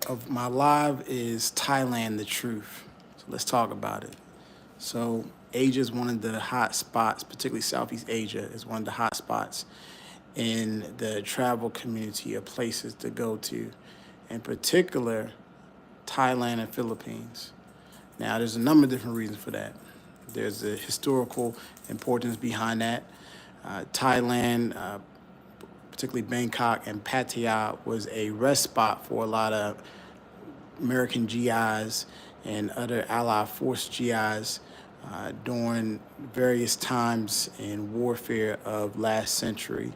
of my live is Thailand The Truth. So let's talk about it. So Asia is one of the hot spots, particularly Southeast Asia is one of the hot spots in the travel community of places to go to, in particular Thailand and Philippines. Now, there's a number of different reasons for that. There's the historical importance behind that. Thailand, particularly Bangkok and Pattaya, was a rest spot for a lot of American GIs and other Allied force GIs during various times in warfare of last century.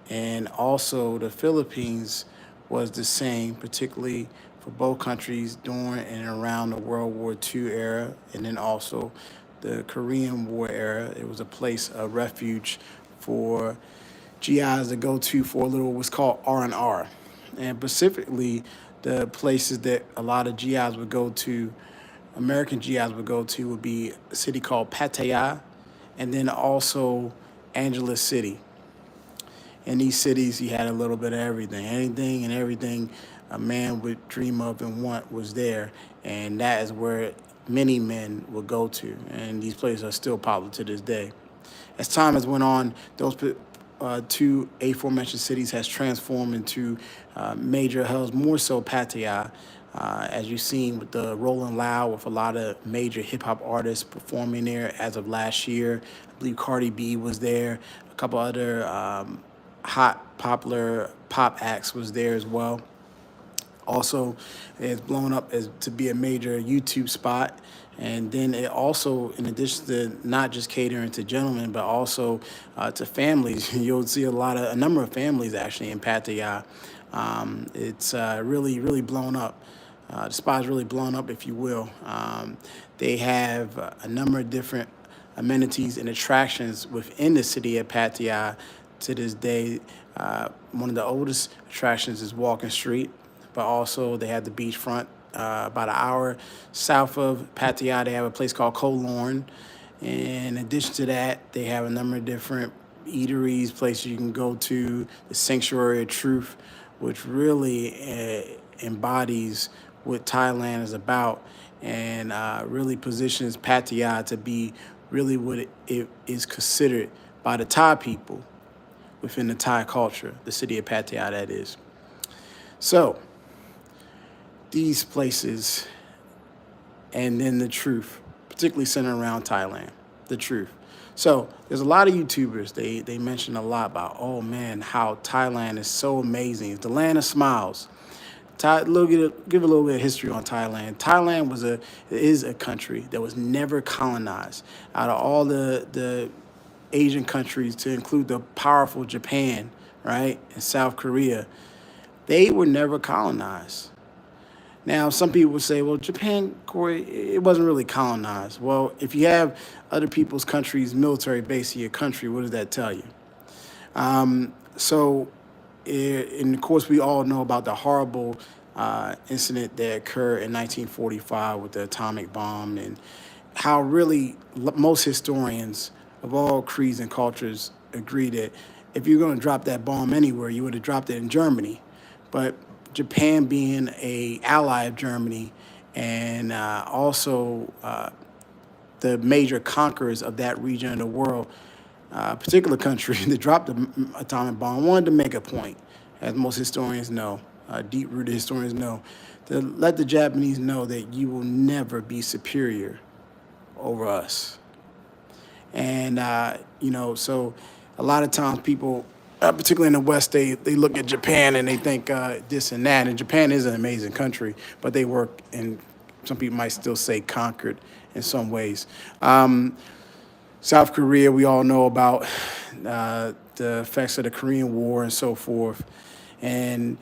And also the Philippines was the same, particularly for both countries during and around the World War II era, and then also the Korean War era. It was a place of refuge for GIs to go to for a little what's called R&R. And specifically, the places that a lot of GIs would go to, American GIs would go to, would be a city called Pattaya, and then also Angeles City. In these cities, you had a little bit of everything. Anything and everything a man would dream of and want was there. And that is where many men would go to. And these places are still popular to this day. As time has went on, those two aforementioned cities has transformed into major hubs, more so Pattaya, as you've seen with the Rolling Loud, with a lot of major hip-hop artists performing there as of last year. I believe Cardi B was there. A couple other hot, popular pop acts was there as well. Also, it's blown up as to be a major YouTube spot. And then it also, in addition to not just catering to gentlemen, but also to families, you'll see a number of families actually in Pattaya. It's really blown up. The spot's really blown up, if you will. They have a number of different amenities and attractions within the city of Pattaya to this day. One of the oldest attractions is Walking Street, but also they have the beachfront. About an hour south of Pattaya, they have a place called Koh Lorn. And in addition to that, they have a number of different eateries, places you can go to. The Sanctuary of Truth, which really embodies what Thailand is about, and really positions Pattaya to be really what it is considered by the Thai people within the Thai culture, the city of Pattaya, that is. So, these places, and then the truth, particularly centered around Thailand, the truth. So there's a lot of YouTubers, they mention a lot about, oh man, how Thailand is so amazing. It's the land of smiles. Give a little bit of history on Thailand. Thailand is a country that was never colonized. Out of all the Asian countries, to include the powerful Japan, right, and South Korea, they were never colonized. Now, some people would say, well, Japan, Corey, it wasn't really colonized. Well, if you have other people's countries' military base in your country, what does that tell you? And of course, we all know about the horrible incident that occurred in 1945 with the atomic bomb, and how really most historians of all creeds and cultures agree that if you're going to drop that bomb anywhere, you would have dropped it in Germany. But Japan being an ally of Germany, and also the major conquerors of that region of the world, particular country that dropped the atomic bomb, wanted to make a point, as most historians know, deep-rooted historians know, to let the Japanese know that you will never be superior over us. And, so a lot of times people, particularly in the West, they look at Japan and they think this and that. And Japan is an amazing country, but they work, and some people might still say conquered in some ways. South Korea, we all know about the effects of the Korean War and so forth. And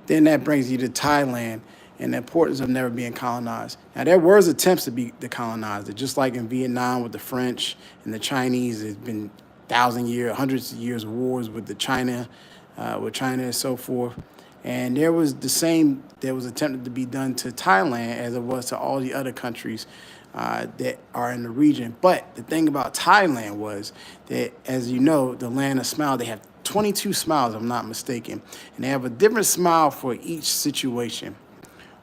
then that brings you to Thailand and the importance of never being colonized. Now, there was attempts to colonize it, just like in Vietnam with the French and the Chinese. There's been hundreds of years of wars with China and so forth. And there was attempted to be done to Thailand as it was to all the other countries that are in the region. But the thing about Thailand was that, as you know, the land of smile, they have 22 smiles, if I'm not mistaken. And they have a different smile for each situation.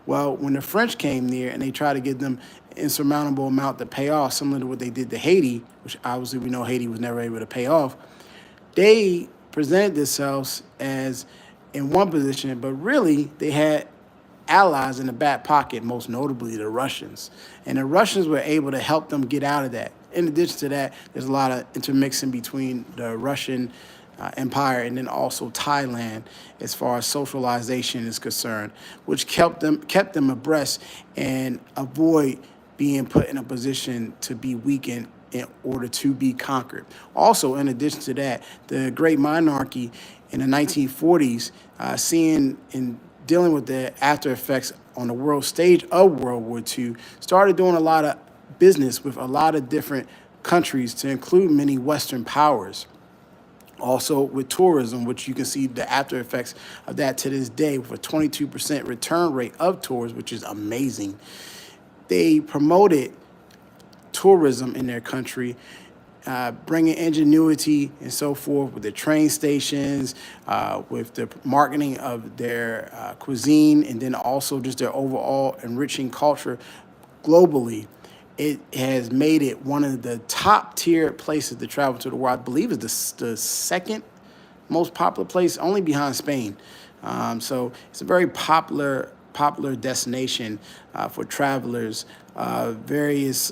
Well, when the French came there and they tried to give them insurmountable amount to pay off, similar to what they did to Haiti, which obviously we know Haiti was never able to pay off, they presented themselves as in one position, but really they had allies in the back pocket, most notably the Russians. And the Russians were able to help them get out of that. In addition to that, there's a lot of intermixing between the Russian empire and then also Thailand as far as socialization is concerned, which kept them abreast and avoid being put in a position to be weakened in order to be conquered. Also, in addition to that, the great monarchy in the 1940s, seeing and dealing with the after effects on the world stage of World War II, started doing a lot of business with a lot of different countries, to include many Western powers. Also with tourism, which you can see the after effects of that to this day, with a 22% return rate of tours, which is amazing. They promoted tourism in their country, bringing ingenuity and so forth with the train stations, with the marketing of their cuisine, and then also just their overall enriching culture globally. It has made it one of the top tier places to travel to the world. I believe it's the second most popular place, only behind Spain. So it's a very popular destination for travelers, various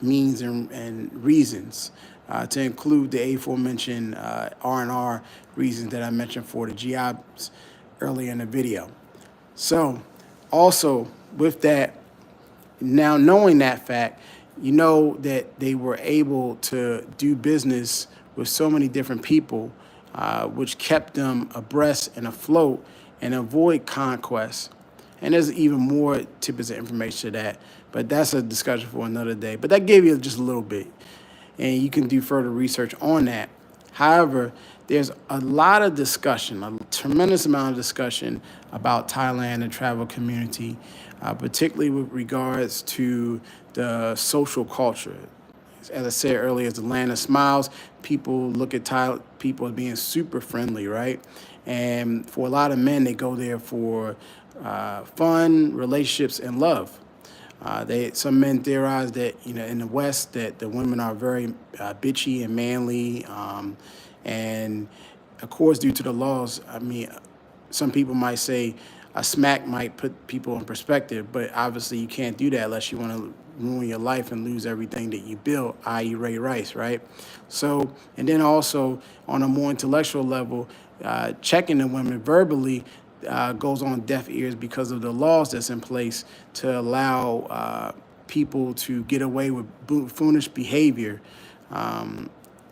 means and reasons, to include the aforementioned R&R reasons that I mentioned for the jobs earlier in the video. So also with that, now knowing that fact, you know that they were able to do business with so many different people, which kept them abreast and afloat and avoid conquest. And there's even more tidbits of information to that, but that's a discussion for another day. But that gave you just a little bit, and you can do further research on that. However, there's a lot of discussion, a tremendous amount of discussion about Thailand and travel community, particularly with regards to the social culture. As I said earlier, it's the land of smiles. People look at Thai people as being super friendly, right? And for a lot of men, they go there for fun, relationships, and love. Some men theorize that in the West that the women are very bitchy and manly, and of course due to the laws. I mean, some people might say a smack might put people in perspective, but obviously you can't do that unless you want to ruin your life and lose everything that you built, i.e. Ray Rice, right? So, and then also on a more intellectual level, checking the women verbally goes on deaf ears because of the laws that's in place to allow people to get away with foolish behavior.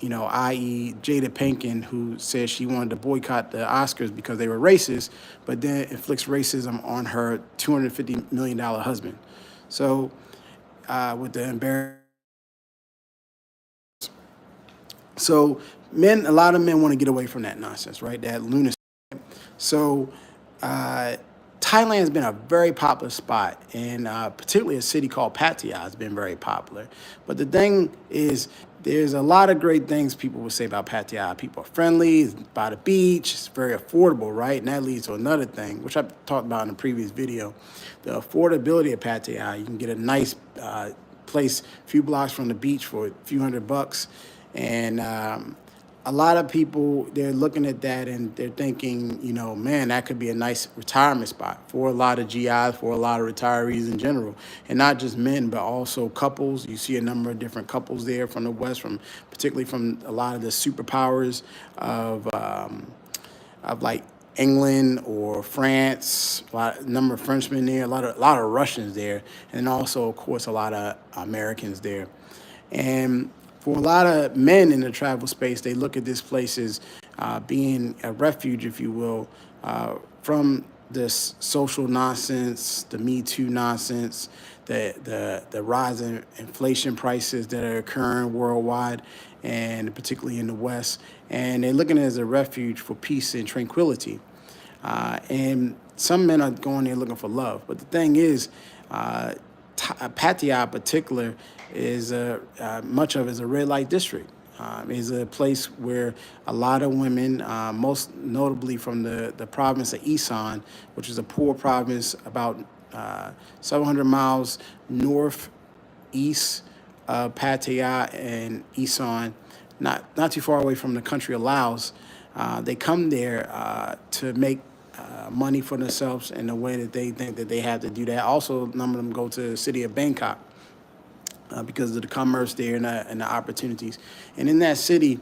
I.e. Jada Pinkett, who said she wanted to boycott the Oscars because they were racist, but then inflicts racism on her $250 million husband. So, with the embarrassment. So, a lot of men want to get away from that nonsense, right? That lunacy. So, Thailand has been a very popular spot, and particularly a city called Pattaya has been very popular. But the thing is, there's a lot of great things people will say about Pattaya. People are friendly, it's by the beach, it's very affordable, right? And that leads to another thing, which I talked about in a previous video. The affordability of Pattaya. You can get a nice place a few blocks from the beach for a few $100. And a lot of people, they're looking at that and they're thinking, man, that could be a nice retirement spot for a lot of GIs, for a lot of retirees in general. And not just men, but also couples. You see a number of different couples there from the West, particularly from a lot of the superpowers of like England or France, a number of Frenchmen there, a lot of Russians there, and also, of course, a lot of Americans there. And for a lot of men in the travel space, they look at this place as being a refuge, if you will, from this social nonsense, the Me Too nonsense, the rise in inflation prices that are occurring worldwide, and particularly in the West. And they're looking at it as a refuge for peace and tranquility. And some men are going there looking for love. But the thing is, Pattaya in particular is much of it is a red light district. Is a place where a lot of women, most notably from the province of Isan, which is a poor province about 700 miles northeast of Pattaya and Isan, not too far away from the country of Laos. They come there to make money for themselves in the way that they think that they have to do that. Also, a number of them go to the city of Bangkok because of the commerce there and the opportunities. And in that city,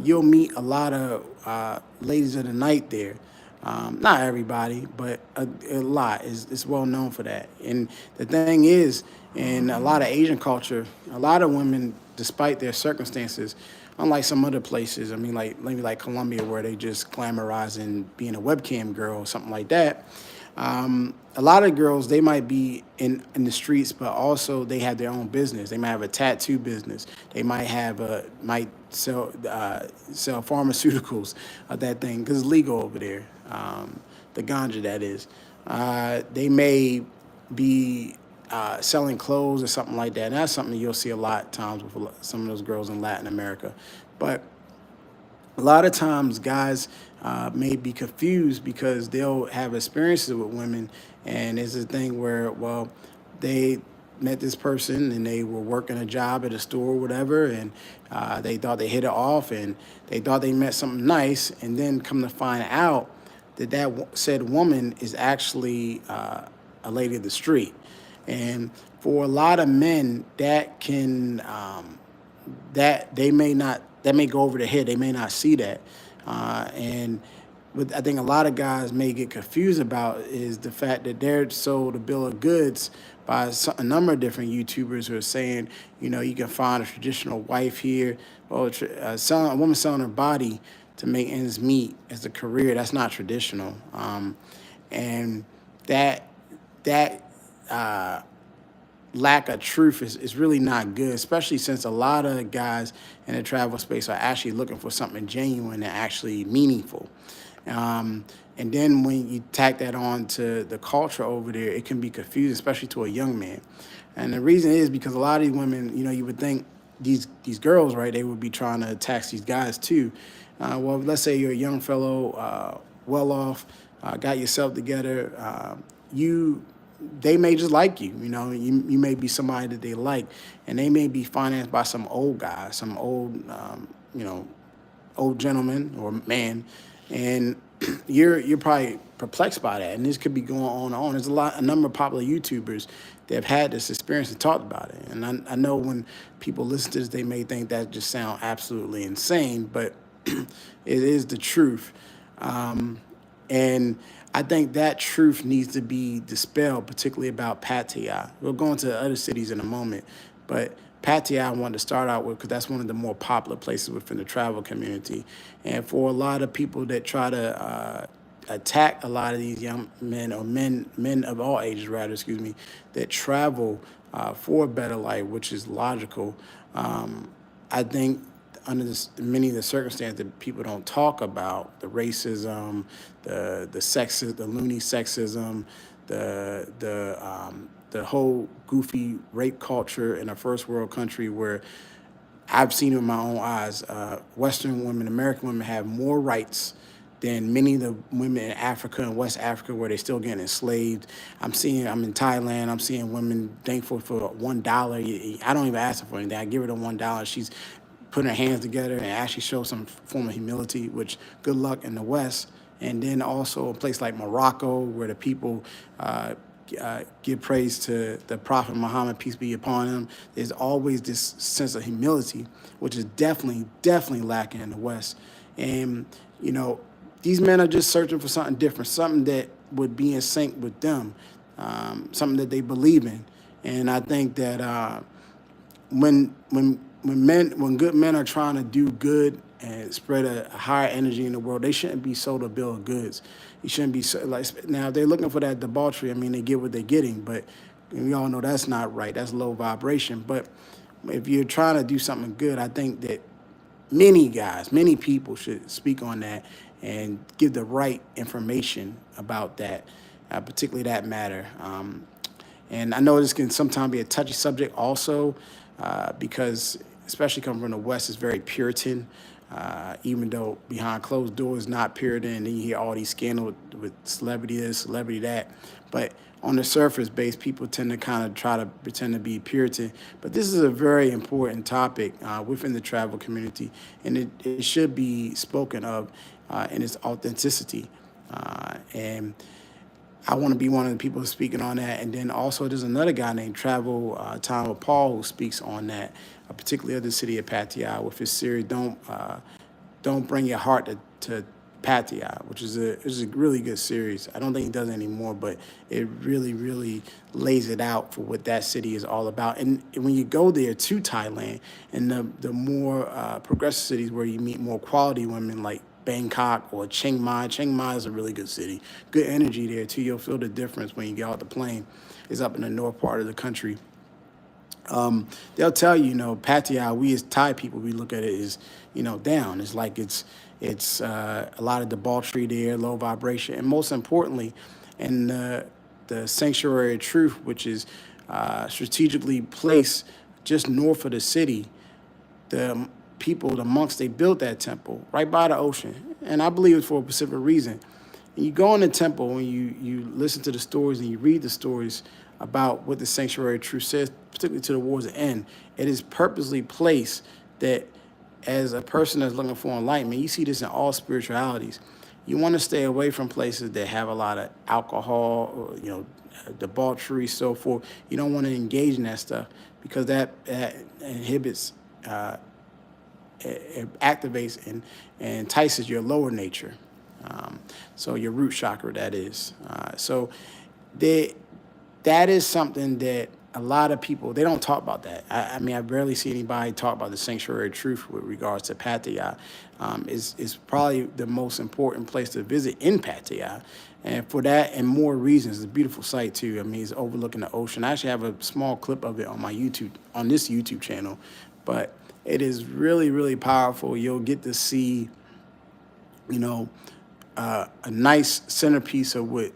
you'll meet a lot of ladies of the night there. Not everybody, but a lot. It's well known for that. And the thing is, in a lot of Asian culture, a lot of women, despite their circumstances, unlike some other places, I mean, like maybe like Colombia, where they just glamorizing being a webcam girl or something like that. A lot of girls, they might be in the streets, but also they have their own business. They might have a tattoo business. They might sell pharmaceuticals of that thing because it's legal over there. The ganja, that is. They may be selling clothes or something like that. And that's something you'll see a lot of times with some of those girls in Latin America. But a lot of times guys may be confused because they'll have experiences with women, and it's a thing where, well, they met this person and they were working a job at a store or whatever, and they thought they hit it off and they thought they met something nice, and then come to find out that said woman is actually a lady of the street. And for a lot of men, that can that may go over their head. They may not see that. And what I think a lot of guys may get confused about is the fact that they're sold a bill of goods by a number of different YouTubers who are saying, you can find a traditional wife here, or a woman selling her body to make ends meet as a career. That's not traditional. And that lack of truth is really not good, especially since a lot of guys in the travel space are actually looking for something genuine and actually meaningful. And then when you tack that on to the culture over there, it can be confusing, especially to a young man. And the reason is because a lot of these women, you would think these girls, right, they would be trying to tax these guys too. Well, let's say you're a young fellow, well off, got yourself together, they may just like you, you may be somebody that they like, and they may be financed by some old guy, some old, old gentleman or man, and you're probably perplexed by that, and this could be going on and on. There's a number of popular YouTubers that have had this experience and talked about it, and I know when people listen to this, they may think that just sound absolutely insane, but it is the truth, and I think that truth needs to be dispelled, particularly about Pattaya. We'll go into other cities in a moment, but Pattaya I wanted to start out with because that's one of the more popular places within the travel community. And for a lot of people that try to attack a lot of these young men, or men of all ages, rather, that travel for a better life, which is logical, I think under many of the circumstances that people don't talk about, the racism, the sexism, the loony sexism, the whole goofy rape culture in a first world country where I've seen it with my own eyes. Western women, American women have more rights than many of the women in Africa and West Africa where they're still getting enslaved. I'm in Thailand, I'm seeing women thankful for $1. I don't even ask her for anything. I give her the $1. She's putting her hands together and actually show some form of humility, which good luck in the West. And then also a place like Morocco where the people give praise to the Prophet Muhammad, peace be upon him. There's always this sense of humility, which is definitely lacking in the West. And, these men are just searching for something different, something that would be in sync with them, something that they believe in. And I think that when good men are trying to do good and spread a higher energy in the world, they shouldn't be sold a bill of goods. You shouldn't be now if they're looking for that debauchery. I mean, they get what they're getting, but we all know that's not right. That's low vibration. But if you're trying to do something good, I think that many people should speak on that and give the right information about that, particularly that matter. And I know this can sometimes be a touchy subject also, because especially coming from the West, it's very Puritan. even though behind closed doors, not peered in, and you hear all these scandals with celebrity this, celebrity that. But on the surface base, people tend to kind of try to pretend to be Puritan. But this is a very important topic within the travel community, and it should be spoken of in its authenticity. And I want to be one of the people speaking on that. And then also there's another guy named Travel Time with Paul who speaks on that, particularly of the city of Pattaya with his series Don't Bring Your Heart to Pattaya, which is a really good series. I don't think he does it anymore, but it really, really lays it out for what that city is all about. And when you go there to Thailand and the more progressive cities where you meet more quality women like Bangkok or Chiang Mai. Chiang Mai is a really good city. Good energy there too. You'll feel the difference when you get off the plane. It's up in the north part of the country. They'll tell you, Pattaya, we as Thai people, we look at it as, down. It's like it's a lot of debauchery there, low vibration, and most importantly, in the Sanctuary of Truth, which is strategically placed just north of the city, the people, the monks, they built that temple right by the ocean, and I believe it's for a specific reason. And you go in the temple and you listen to the stories and you read the stories about what the Sanctuary of Truth says, particularly to the war's end. It is purposely placed that as a person that's looking for enlightenment, you see this in all spiritualities. You want to stay away from places that have a lot of alcohol, or, debauchery, so forth. You don't want to engage in that stuff because that inhibits, it activates and entices your lower nature. So your root chakra, that is. So that is something that a lot of people, they don't talk about that. I mean, I rarely see anybody talk about the Sanctuary of Truth with regards to Pattaya. It's probably the most important place to visit in Pattaya. And for that and more reasons, it's a beautiful site too. I mean, it's overlooking the ocean. I actually have a small clip of it on this YouTube channel, but it is really, really powerful. You'll get to see, a nice centerpiece of what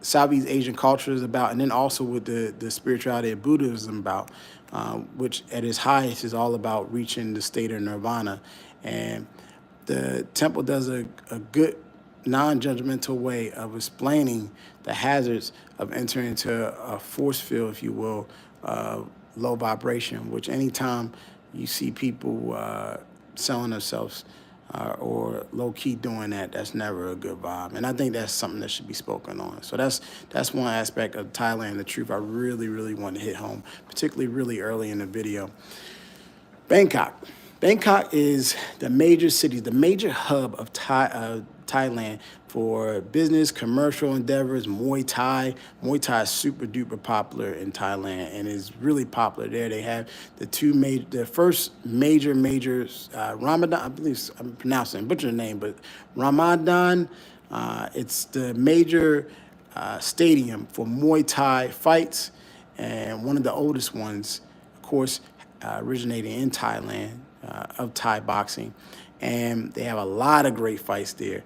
Southeast Asian culture is about, and then also with the spirituality of Buddhism about, which at its highest is all about reaching the state of nirvana. And the temple does a good non-judgmental way of explaining the hazards of entering into a force field, if you will, low vibration, which anytime you see people selling themselves or low-key doing that, that's never a good vibe. And I think that's something that should be spoken on. So that's one aspect of Thailand The Truth I really, really want to hit home, particularly really early in the video. Bangkok. Bangkok is the major city, the major hub of Thailand for business, commercial endeavors, Muay Thai. Muay Thai is super duper popular in Thailand and is really popular there. They have the first major Ramadan, I believe I'm pronouncing, butcher the name, but Ramadan, it's the major stadium for Muay Thai fights and one of the oldest ones, of course, originating in Thailand, of Thai boxing. And they have a lot of great fights there.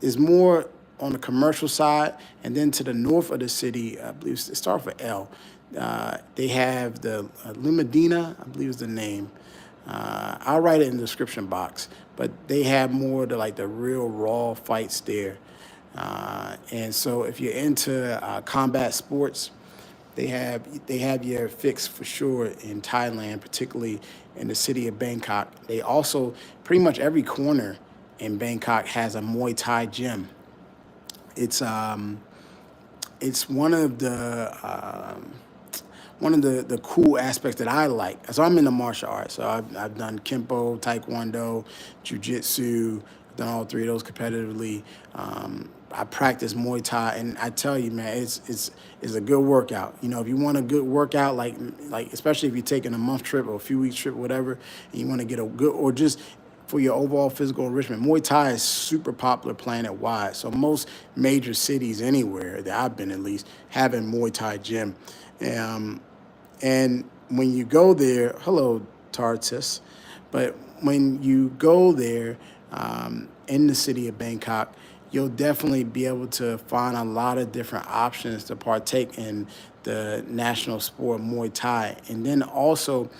There's more on the commercial side, and then to the north of the city, I believe it starts with L. They have the Lumadina, I believe is the name. I'll write it in the description box, but they have more the real raw fights there. And so if you're into combat sports, they have your fix for sure in Thailand, particularly in the city of Bangkok. They also, pretty much every corner in Bangkok has a Muay Thai gym. It's one of the cool aspects that I like. So I'm into martial arts. So I've done Kempo, Taekwondo, Jiu-Jitsu. I've done all three of those competitively. I practice Muay Thai, and I tell you, man, it's a good workout. If you want a good workout, like especially if you're taking a month trip or a few weeks trip, whatever, and you want to get a good, or just for your overall physical enrichment, Muay Thai is super popular planet-wide. So most major cities anywhere that I've been, at least, have a Muay Thai gym. And when you go there, hello, Tartus, but when you go there in the city of Bangkok, you'll definitely be able to find a lot of different options to partake in the national sport Muay Thai. And then also,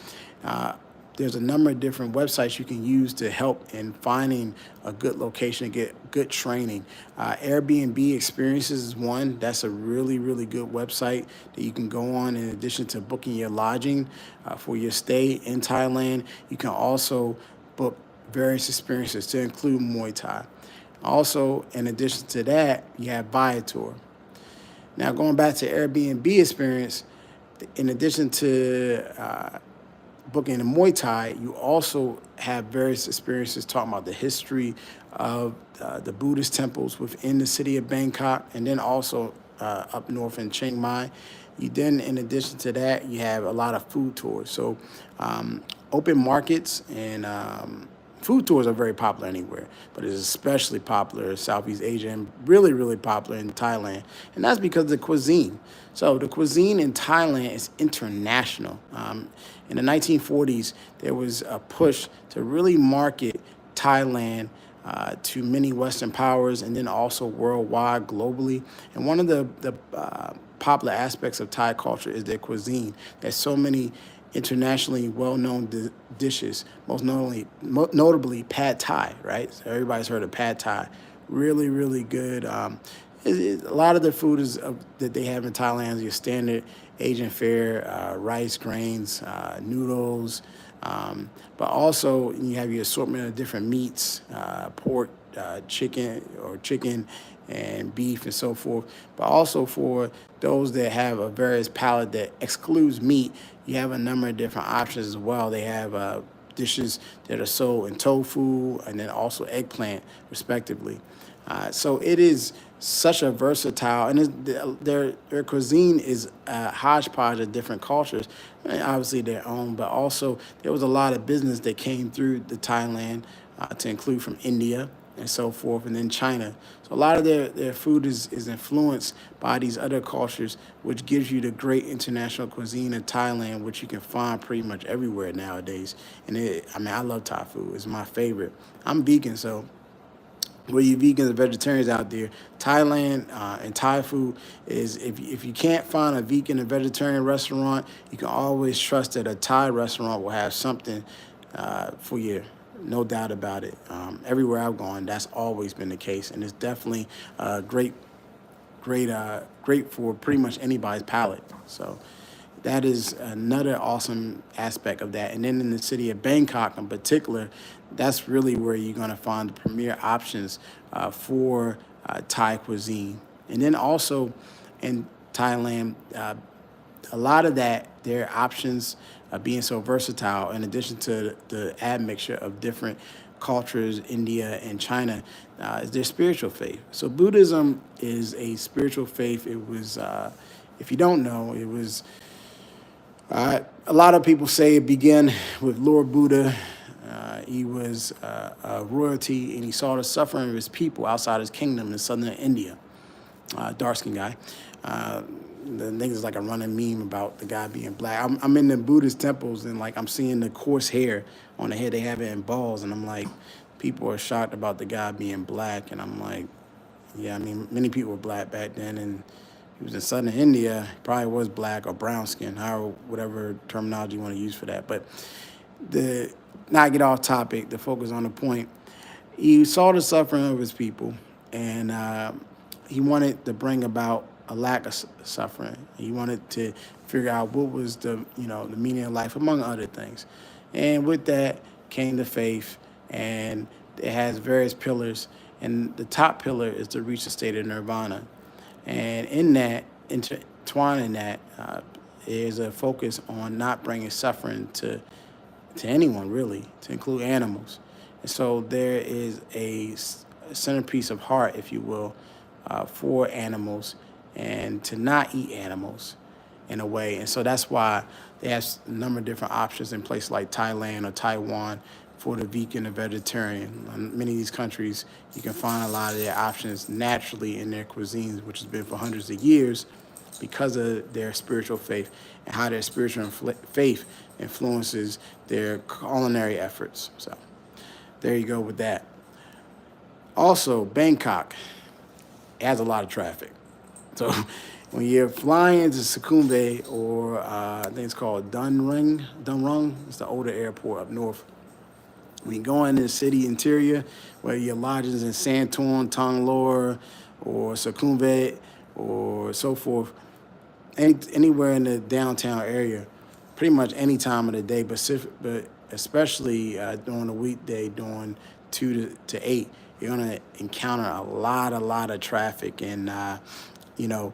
there's a number of different websites you can use to help in finding a good location and get good training. Airbnb Experiences is one. That's a really, really good website that you can go on in addition to booking your lodging for your stay in Thailand. You can also book various experiences to include Muay Thai. Also, in addition to that, you have Viator. Now, going back to Airbnb Experience, in addition to booking in Muay Thai, you also have various experiences talking about the history of the Buddhist temples within the city of Bangkok, and then also up north in Chiang Mai. You then, in addition to that, you have a lot of food tours. So open markets and food tours are very popular anywhere, but it's especially popular in Southeast Asia and really, really popular in Thailand. And that's because of the cuisine. So the cuisine in Thailand is international. In the 1940s, there was a push to really market Thailand to many Western powers and then also worldwide, globally. And one of the popular aspects of Thai culture is their cuisine. There's so many internationally well-known dishes, most notably pad thai, right? So everybody's heard of pad thai. Really, really good. A lot of the food that they have in Thailand is your standard Asian fare, rice, grains, noodles, but also you have your assortment of different meats, pork, chicken and beef and so forth. But also for those that have a various palate that excludes meat, you have a number of different options as well. They have dishes that are sold in tofu and then also eggplant, respectively. So it is such a versatile, and their cuisine is a hodgepodge of different cultures, and obviously their own, but also there was a lot of business that came through the Thailand to include from India and so forth, and then China. So a lot of their food is influenced by these other cultures, which gives you the great international cuisine of Thailand, which you can find pretty much everywhere nowadays. And I love Thai food. It's my favorite. I'm vegan, so where you vegans and vegetarians out there, Thailand and Thai food is, if you can't find a vegan and vegetarian restaurant, you can always trust that a Thai restaurant will have something for you. No doubt about it. Everywhere I've gone, that's always been the case, and it's definitely great for pretty much anybody's palate. So that is another awesome aspect of that. And then in the city of Bangkok in particular, that's really where you're going to find the premier options for Thai cuisine. And then also in Thailand, a lot of their options being so versatile, in addition to the admixture of different cultures, India and China, is their spiritual faith. So Buddhism is a spiritual faith. It was, if you don't know, it was, a lot of people say it began with Lord Buddha. He was a royalty, and he saw the suffering of his people outside his kingdom in southern India. Dark-skinned guy. The niggas like a running meme about the guy being black. I'm in the Buddhist temples, and like I'm seeing the coarse hair on the head. They have it in balls, and I'm like, people are shocked about the guy being black, and I'm like, yeah, I mean, many people were black back then, and he was in southern India. He probably was black or brown skin, however, whatever terminology you want to use for that. But not get off topic, to focus on the point. He saw the suffering of his people, and he wanted to bring about a lack of suffering. He wanted to figure out what was the meaning of life, among other things. And with that came the faith, and it has various pillars. And the top pillar is to reach the state of nirvana. And in that, intertwined in that, is a focus on not bringing suffering to anyone, really, to include animals. And so there is a centerpiece of heart, if you will, for animals, and to not eat animals in a way. And so that's why they have a number of different options in places like Thailand or Taiwan for the vegan and vegetarian. In many of these countries, you can find a lot of their options naturally in their cuisines, which has been for hundreds of years because of their spiritual faith and how their spiritual faith influences their culinary efforts. So there you go with that. Also, Bangkok has a lot of traffic. So when you're flying to Sukhumvit or I think it's called Dunrung, it's the older airport up north. When you go into the city interior, whether your lodges in Santorn, Tonglor, or Sukhumvit, or so forth, anywhere in the downtown area, pretty much any time of the day, but especially during the weekday, during 2 to 8, you're gonna encounter a lot of traffic, and you know,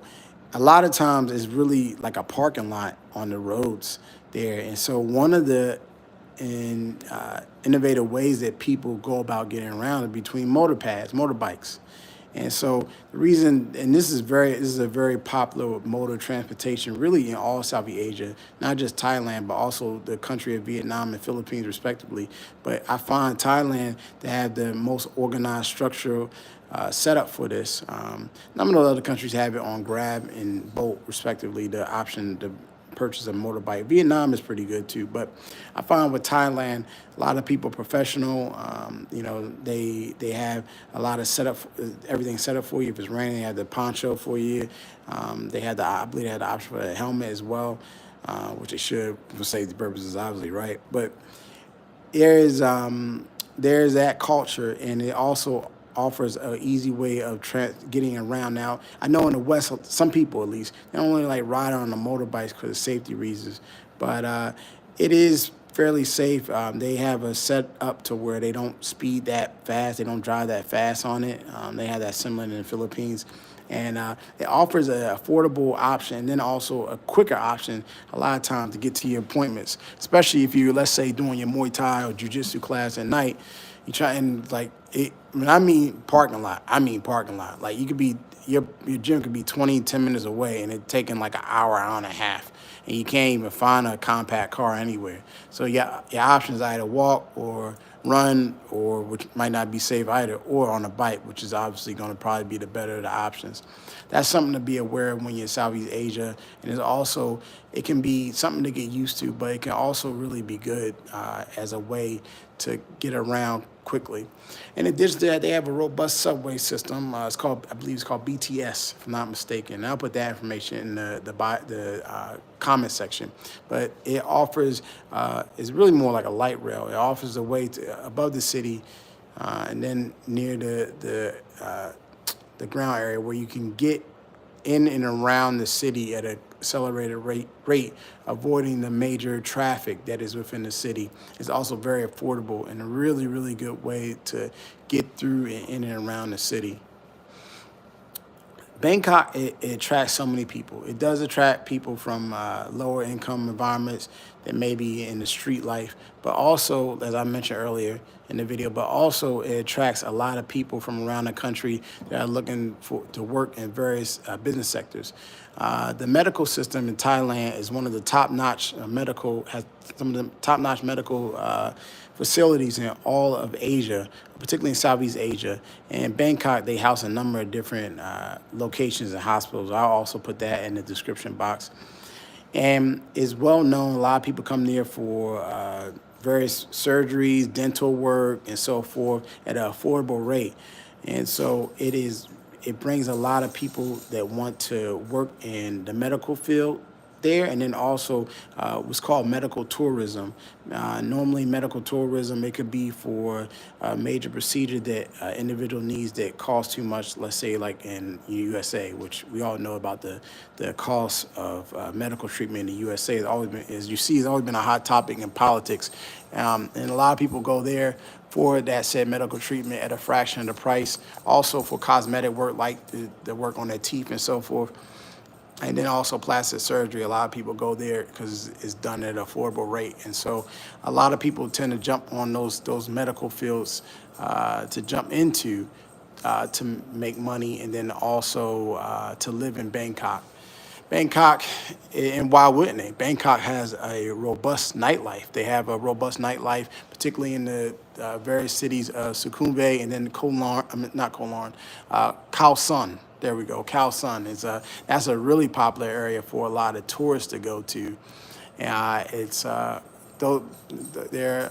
a lot of times it's really like a parking lot on the roads there. And so one of the innovative ways that people go about getting around is between motorbikes. And so the reason, and this is a very popular mode of transportation, really in all Southeast Asia, not just Thailand, but also the country of Vietnam and Philippines, respectively. But I find Thailand to have the most organized structural setup for this. None of those other countries have it on Grab and Bolt, respectively, the option to purchase a motorbike. Vietnam is pretty good too, but I find with Thailand, a lot of people professional. They have a lot of setup, everything set up for you. If it's raining, they have the poncho for you. I believe they had the option for a helmet as well, which they should for safety purposes, obviously, right? But there's that culture, and it also offers an easy way of getting around. Now, I know in the West, some people at least, they don't really like riding on the motorbikes because of safety reasons, but it is fairly safe. They have a set up to where they don't speed that fast, they don't drive that fast on it. They have that similar in the Philippines. And it offers an affordable option, and then also a quicker option a lot of times to get to your appointments, especially if you, let's say, doing your Muay Thai or Jiu-Jitsu class at night. You try and like it. When I mean parking lot, I mean parking lot. Like you could be your gym could be 10 minutes away, and it taking like an hour and a half, and you can't even find a compact car anywhere. So yeah, your options are either walk or run, or which might not be safe either, or on a bike, which is obviously going to probably be the better of the options. That's something to be aware of when you're in Southeast Asia, and it can be something to get used to, but it can also really be good as a way to get around quickly. In addition to that, they have a robust subway system. I believe it's called BTS, if I'm not mistaken. And I'll put that information in the comment section. But it offers, it's really more like a light rail. It offers a way above the city, and then near the ground area where you can get in and around the city at an accelerated rate, avoiding the major traffic that is within the city. It's also very affordable and a really, really good way to get through and in and around the city. Bangkok, it attracts so many people. It does attract people from lower income environments that may be in the street life, but also, as I mentioned earlier in the video, but also it attracts a lot of people from around the country that are looking to work in various business sectors. The medical system in Thailand is one of the has some of the top-notch medical facilities in all of Asia, particularly in Southeast Asia. And Bangkok, they house a number of different locations and hospitals. I'll also put that in the description box. And it's well known, a lot of people come there for various surgeries, dental work, and so forth at an affordable rate. And so it brings a lot of people that want to work in the medical field there, and then also what's called medical tourism. Normally medical tourism, it could be for a major procedure that individual needs that cost too much, let's say like in USA, which we all know about the cost of medical treatment in the USA. It's always been, as you see, it's always been a hot topic in politics. And a lot of people go there for that said medical treatment at a fraction of the price. Also for cosmetic work, like the work on their teeth and so forth. And then also plastic surgery. A lot of people go there because it's done at an affordable rate. And so a lot of people tend to jump on those medical fields to jump into to make money, and then also to live in Bangkok. Bangkok, and why wouldn't they? Bangkok has a robust nightlife. They have a robust nightlife, particularly in the various cities of Sukhumvit and then Khao San. There we go. Khao San that's a really popular area for a lot of tourists to go to. They're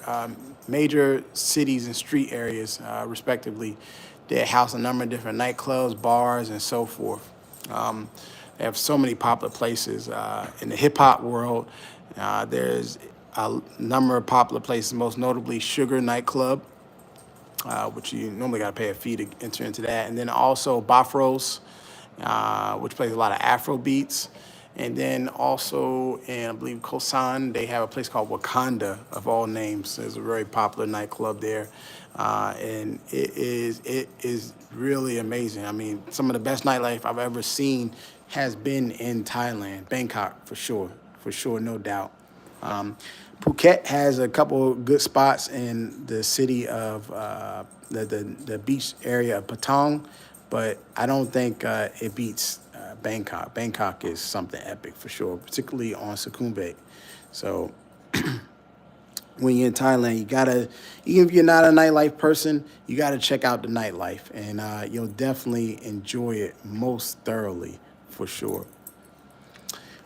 major cities and street areas, respectively, that house a number of different nightclubs, bars, and so forth. Um, they have so many popular places in the hip hop world. There's a number of popular places, most notably Sugar nightclub, which you normally got to pay a fee to enter into that, and then also Bafros, which plays a lot of Afro beats. And then also in, I believe, Kosan, they have a place called Wakanda, of all names. There's a very popular nightclub there. And it is really amazing. I mean, some of the best nightlife I've ever seen has been in Thailand, Bangkok, for sure, no doubt. Um, Phuket has a couple good spots in the city of the beach area of Patong, but I don't think it beats Bangkok. Bangkok is something epic for sure, particularly on Sukhumvit. So when you're in Thailand, you gotta, even if you're not a nightlife person, you gotta check out the nightlife, and you'll definitely enjoy it most thoroughly for sure.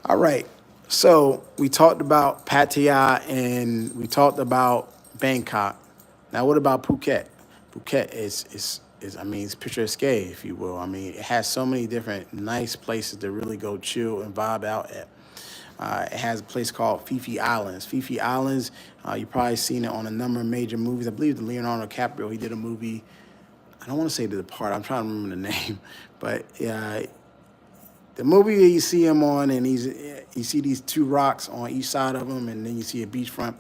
All right. So we talked about Pattaya and we talked about Bangkok. Now, what about Phuket? Phuket is I mean, it's picturesque, if you will. I mean, it has so many different nice places to really go chill and vibe out at. It has a place called Fifi Islands. Fifi Islands, you've probably seen it on a number of major movies. I believe the Leonardo DiCaprio, he did a movie. I don't want to say The Depart. I'm trying to remember the name, but the movie that you see him on, and you see these two rocks on each side of him, and then you see a beachfront.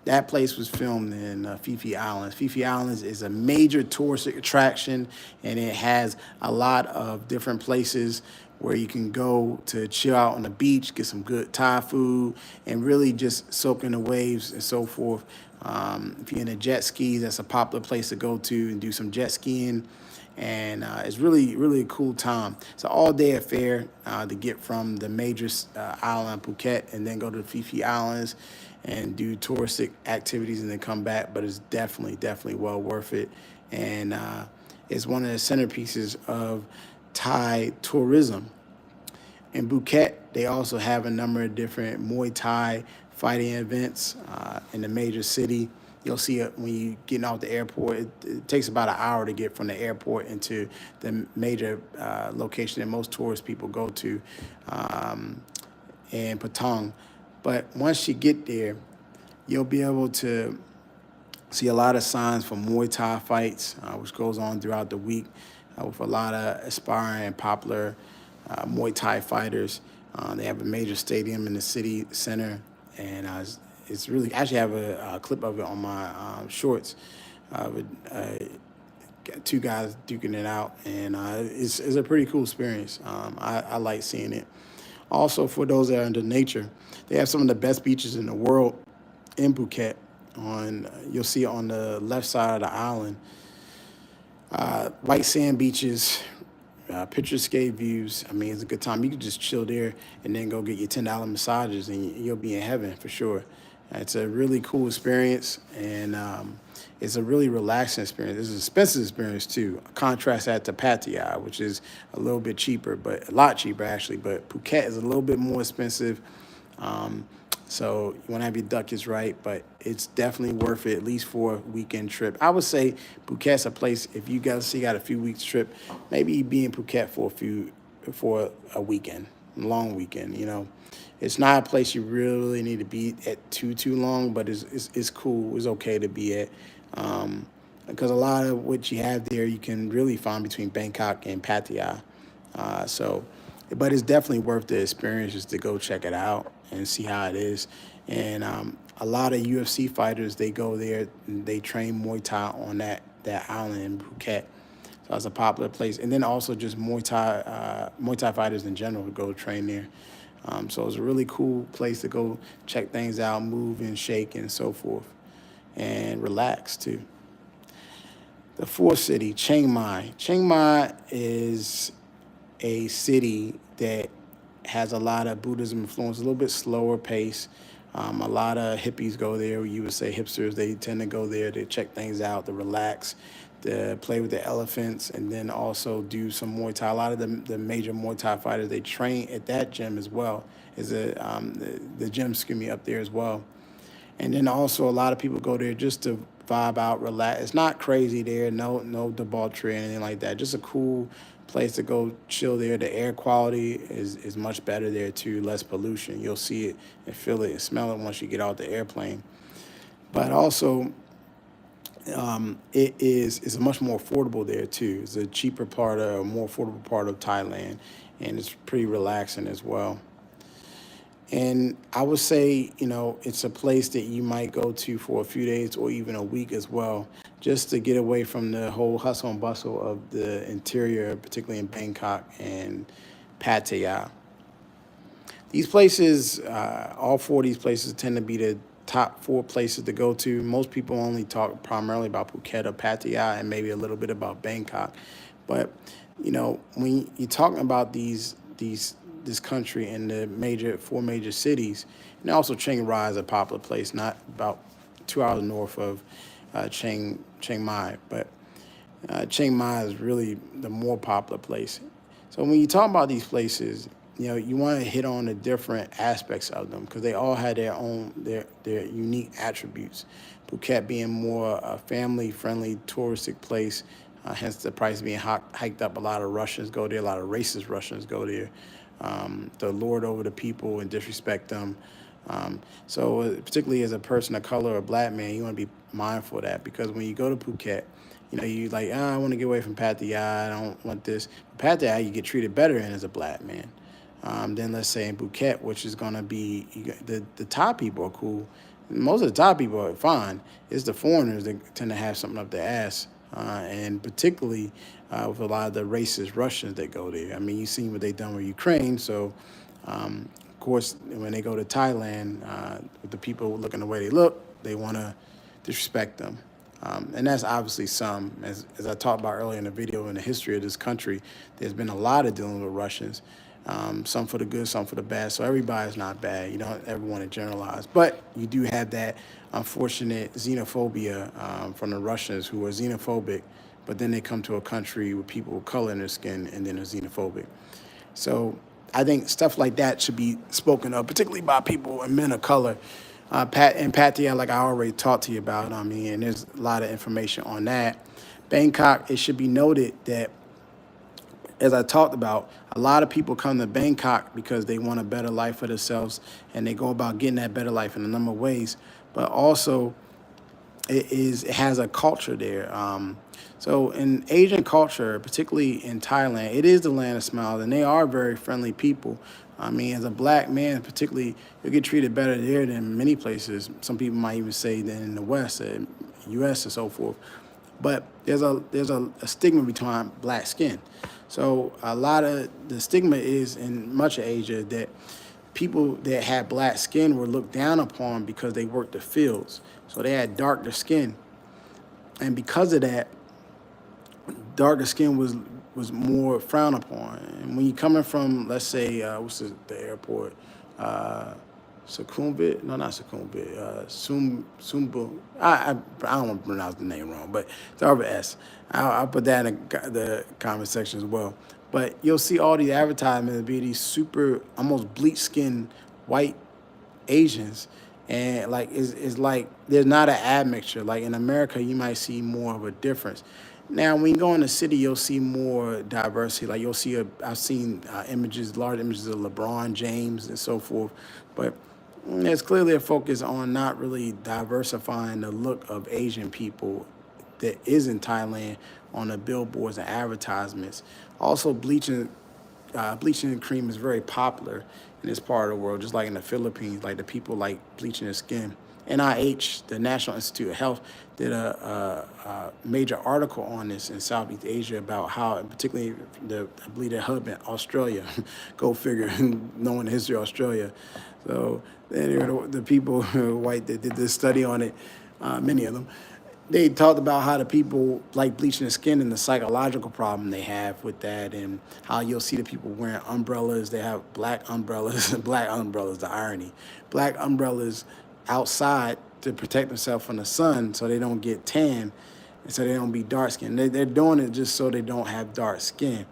That place was filmed in Fifi Islands. Fifi Islands is a major tourist attraction, and it has a lot of different places where you can go to chill out on the beach, get some good Thai food, and really just soak in the waves and so forth. If you're in a jet ski, that's a popular place to go to and do some jet skiing. And it's really a cool time. It's an all-day affair to get from the major island, Phuket, and then go to the Phi Islands and do touristic activities and then come back. But it's definitely well worth it. And it's one of the centerpieces of Thai tourism. In Phuket, they also have a number of different Muay Thai fighting events in the major city. You'll see it when you get off the airport. It takes about an hour to get from the airport into the major location that most tourist people go to in Patong. But once you get there, you'll be able to see a lot of signs for Muay Thai fights, which goes on throughout the week with a lot of aspiring and popular Muay Thai fighters. They have a major stadium in the city center, and it's really, I actually have a clip of it on my shorts. With, two guys duking it out, and it's a pretty cool experience. I like seeing it. Also, for those that are into nature, they have some of the best beaches in the world in Phuket. You'll see on the left side of the island, white sand beaches, picturesque views. I mean, it's a good time. You can just chill there and then go get your $10 massages, and you'll be in heaven for sure. It's a really cool experience, and it's a really relaxing experience. It's an expensive experience too. Contrast that to Pattaya, which is a little bit cheaper, but a lot cheaper actually. But Phuket is a little bit more expensive. So you want to have your ducats right, but it's definitely worth it, at least for a weekend trip. I would say Phuket's a place, if you got a few weeks trip, maybe be in Phuket for a weekend, a long weekend. You know, it's not a place you really need to be at too long, but it's cool. It's okay to be at. Because a lot of what you have there, you can really find between Bangkok and Pattaya. But it's definitely worth the experience just to go check it out and see how it is. And a lot of UFC fighters, they go there and they train Muay Thai on that island in Phuket. So it's a popular place. And then also just Muay Thai fighters in general go train there. So it's a really cool place to go check things out, move and shake and so forth, and relax too. The fourth city, Chiang Mai. Chiang Mai is a city that has a lot of Buddhism influence, a little bit slower pace. A lot of hippies go there. You would say hipsters. They tend to go there to check things out, to relax, to play with the elephants, and then also do some Muay Thai. A lot of the major Muay Thai fighters, they train at that gym as well. The gym, up there as well. And then also a lot of people go there just to vibe out, relax. It's not crazy there, no debauchery or anything like that. Just a cool place to go chill there. The air quality is much better there too, less pollution. You'll see it and feel it and smell it once you get out the airplane. But also, it's much more affordable there too. It's a cheaper part, a more affordable part of Thailand, and it's pretty relaxing as well. And I would say, it's a place that you might go to for a few days or even a week as well, just to get away from the whole hustle and bustle of the interior, particularly in Bangkok and Pattaya. These places, all four of these places tend to be the top four places to go to. Most people only talk primarily about Phuket or Pattaya and maybe a little bit about Bangkok. But, when you're talking about this country and the four major cities, and also Chiang Rai is a popular place, not about 2 hours north of Chiang Mai, but Chiang Mai is really the more popular place. So when you talk about these places, you want to hit on the different aspects of them because they all had their unique attributes. Phuket being more a family-friendly touristic place, hence the price being hiked up. A lot of Russians go there. A lot of racist Russians go there to lord over the people and disrespect them. So particularly as a person of color or a black man, you want to be mindful of that because when you go to Phuket, you like, I want to get away from Pattaya. I don't want this. Pattaya, you get treated better in as a black man. Then let's say in Phuket, which is going to be, the Thai people are cool. Most of the Thai people are fine. It's the foreigners that tend to have something up their ass. And particularly with a lot of the racist Russians that go there. I mean, you've seen what they've done with Ukraine. So, of course, when they go to Thailand, with the people looking the way they look, they want to disrespect them. And that's obviously some, as I talked about earlier in the video, in the history of this country, there's been a lot of dealing with Russians. Some for the good, some for the bad. So everybody's not bad. You don't ever want to generalize. But you do have that unfortunate xenophobia from the Russians who are xenophobic, but then they come to a country with people with color in their skin and then they're xenophobic. So I think stuff like that should be spoken of, particularly by people and men of color. Pattaya, like I already talked to you about, and there's a lot of information on that. Bangkok, it should be noted that, as I talked about, a lot of people come to Bangkok because they want a better life for themselves, and they go about getting that better life in a number of ways. But also, it has a culture there. So in Asian culture, particularly in Thailand, it is the land of smiles, and they are very friendly people. As a black man, particularly, you'll get treated better there than many places. Some people might even say than in the West, U.S. and so forth. But there's a stigma behind black skin. So a lot of the stigma is in much of Asia that people that had black skin were looked down upon because they worked the fields. So they had darker skin. And because of that, darker skin was more frowned upon. And when you're coming from, let's say, what's the airport? Sukhumvit? No, not Sukhumvit. Sumbu. I don't want to pronounce the name wrong, but it's over S. I'll put that in the comment section as well. But you'll see all these advertisements be these super, almost bleach skinned white Asians. And it's like there's not an admixture. Like in America, you might see more of a difference. Now, when you go in the city, you'll see more diversity. Like you'll see, I've seen large images of LeBron James and so forth. But there's clearly a focus on not really diversifying the look of Asian people that is in Thailand on the billboards and advertisements. Also, bleaching cream is very popular in this part of the world, just like in the Philippines. Like the people like bleaching their skin. NIH, the National Institute of Health, did a major article on this in Southeast Asia about how, particularly, I believe their hub in Australia, go figure, knowing the history of Australia. So the people white that did this study on it, many of them, they talked about how the people like bleaching their skin and the psychological problem they have with that, and how you'll see the people wearing umbrellas. They have black umbrellas, black umbrellas, the irony. Black umbrellas outside to protect themselves from the sun so they don't get tan and so they don't be dark skinned. They're doing it just so they don't have dark skin.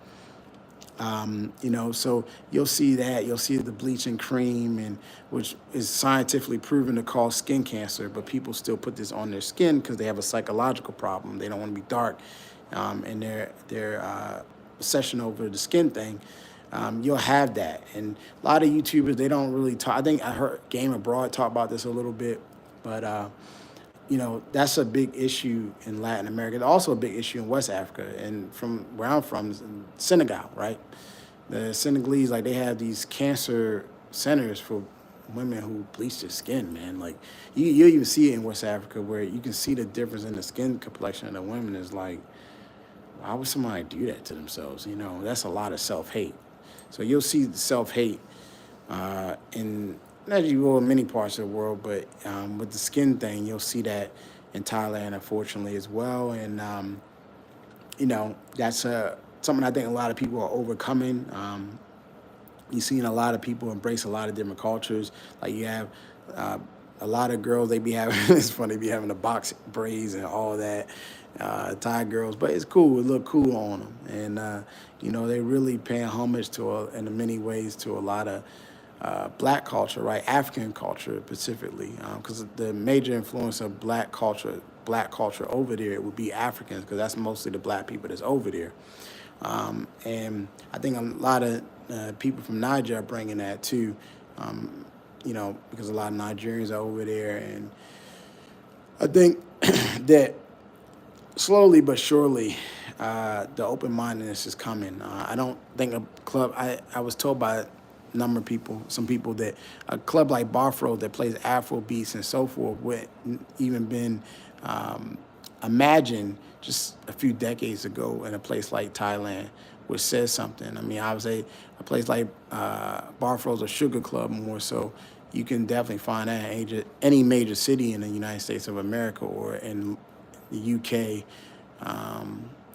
So you'll see that. You'll see the bleaching cream, and which is scientifically proven to cause skin cancer, but people still put this on their skin because they have a psychological problem. They don't want to be dark, and obsession over the skin thing, you'll have that. And a lot of YouTubers, they don't really talk. I think I heard Game Abroad talk about this a little bit, but that's a big issue in Latin America. It's also a big issue in West Africa, and from where I'm from, Senegal, right? The Senegalese, like, they have these cancer centers for women who bleach their skin, man. Like, you even see it in West Africa, where you can see the difference in the skin complexion of the women. Is like, why would somebody do that to themselves? That's a lot of self-hate. So you'll see the self-hate in, as you will in many parts of the world, but with the skin thing, you'll see that in Thailand, unfortunately, as well. And that's something I think a lot of people are overcoming. You've seen a lot of people embrace a lot of different cultures. Like, you have a lot of girls, they be having, it's funny, they be having the box braids and all that, Thai girls, but it's cool. It look cool on them. And, they really paying homage in many ways to a lot of black culture, right? African culture specifically, because the major influence of black culture over there would be Africans, because that's mostly the black people that's over there. And I think a lot of people from Niger are bringing that too, because a lot of Nigerians are over there. And I think that slowly but surely, the open-mindedness is coming. I don't think a club, I was told by a number of people, some people, that a club like Bafros that plays Afro beats and so forth would even been imagined just a few decades ago in a place like Thailand, which says something. I mean, I would say a place like Bafros or Sugar Club more so, you can definitely find that in any major city in the United States of America or in the UK,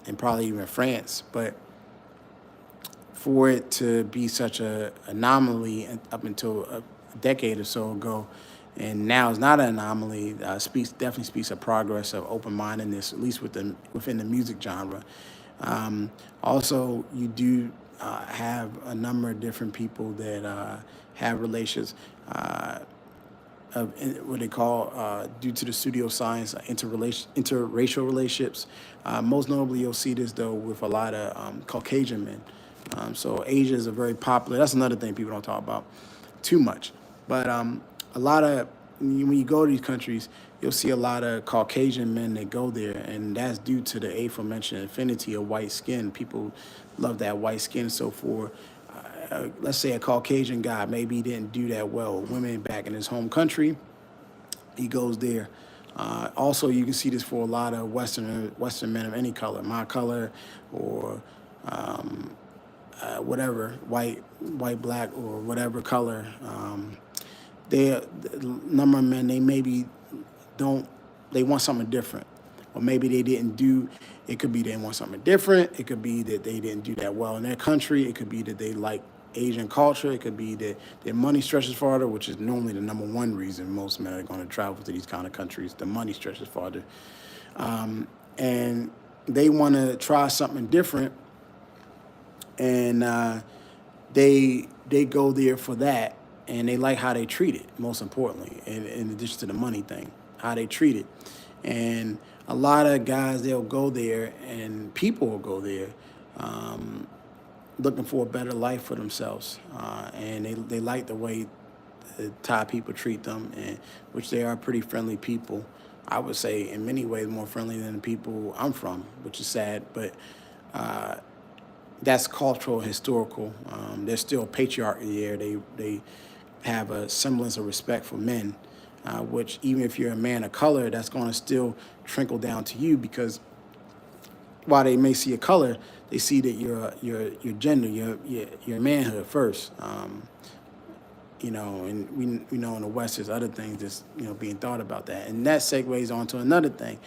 and probably even France. But for it to be such an anomaly up until a decade or so ago, and now it's not an anomaly, definitely speaks of progress, of open-mindedness, at least within the music genre. Also, you do have a number of different people that have relations of what they call, due to the studio science, interracial relationships. Most notably, you'll see this, though, with a lot of Caucasian men. So Asia is a very popular, that's another thing people don't talk about too much. But a lot of, when you go to these countries, you'll see a lot of Caucasian men that go there, and that's due to the aforementioned affinity of white skin. People love that white skin. So for, let's say, a Caucasian guy, maybe he didn't do that well with women back in his home country, he goes there. Also, you can see this for a lot of Western men of any color, my color, or whatever, white, black, or whatever color. The number of men, they want something different. Or maybe they didn't do, it could be they want something different. It could be that they didn't do that well in their country. It could be that they like Asian culture. It could be that their money stretches farther, which is normally the number one reason most men are going to travel to these kind of countries. The money stretches farther. And they want to try something different. And they go there for that. And they like how they treat it, most importantly, in addition to the money thing, how they treat it. And a lot of guys, they'll go there, and people will go there looking for a better life for themselves. And they like the way the Thai people treat them, and which they are pretty friendly people. I would say in many ways more friendly than the people I'm from, which is sad. But that's cultural, historical. There's still patriarchy there. They have a semblance of respect for men, which even if you're a man of color, that's going to still trickle down to you, because while they may see a color, they see that your gender, your manhood first. And we know in the West there's other things that's being thought about that, and that segues on to another thing.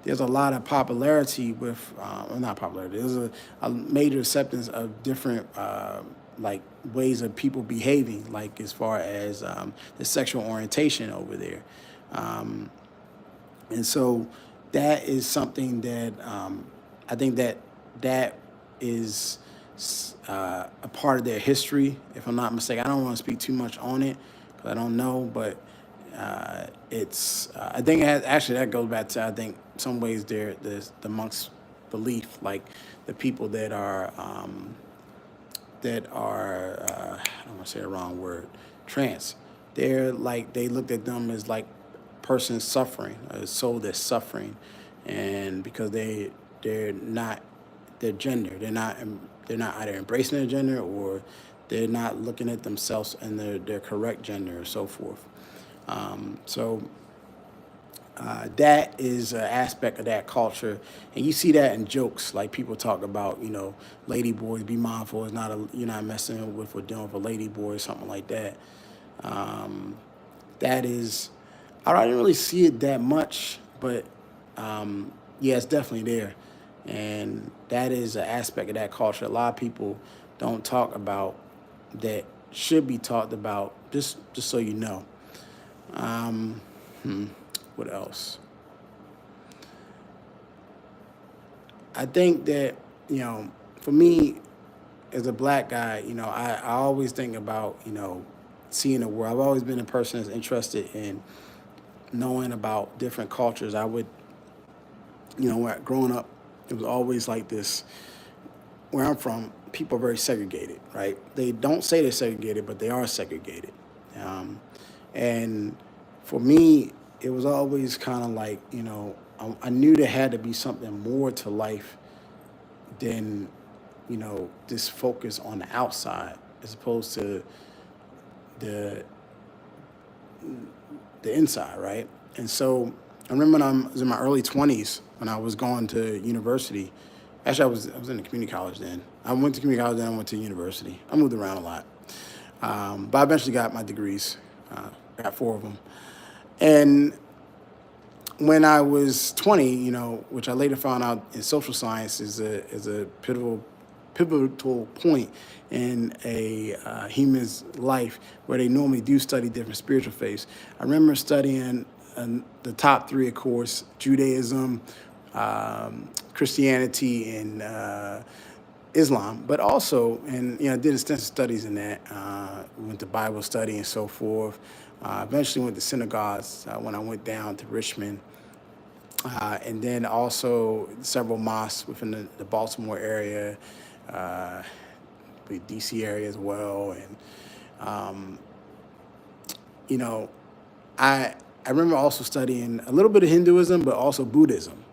There's a lot of popularity with, well, not popularity. There's a major acceptance of different like ways of people behaving, like as far as the sexual orientation over there, and so that is something that I think that is a part of their history, if I'm not mistaken. I don't want to speak too much on it because I don't know, but it's I think it has, actually that goes back to, I think, some ways the monks belief, like the people I don't want to say the wrong word, trance. They're like, they looked at them as like persons suffering, a soul that's suffering, and because they're not their gender, they're not either embracing their gender, or they're not looking at themselves and their correct gender, or so forth. So that is an aspect of that culture, and you see that in jokes. Like people talk about, lady boys, be mindful. It's not you're not messing with or dealing with a lady boy or something like that. Um, that is, I didn't really see it that much, but yeah, it's definitely there, and that is an aspect of that culture. A lot of people don't talk about that, should be talked about. Just so you know. Um, what else? I think that, for me as a black guy, I always think about, seeing the world. I've always been a person that's interested in knowing about different cultures. I would, growing up, it was always like this. Where I'm from, people are very segregated, right? They don't say they're segregated, but they are segregated. Um, and for me, it was always kind of like, I knew there had to be something more to life than, this focus on the outside, as opposed to the the inside, right? And so I remember when I was in my early 20s, when I was going to university. Actually, I was in a community college then. I went to community college, then I went to university. I moved around a lot, but I eventually got my degrees. Got 4 of them, and when I was 20, which I later found out in social science is a pivotal point in a human's life, where they normally do study different spiritual faiths. I remember studying the top 3, of course: Judaism, Christianity, and Islam, but also, and I did extensive studies in that. Went to Bible study and so forth. Eventually went to synagogues when I went down to Richmond, and then also several mosques within the Baltimore area, the DC area as well, and you know, I remember also studying a little bit of Hinduism, but also Buddhism.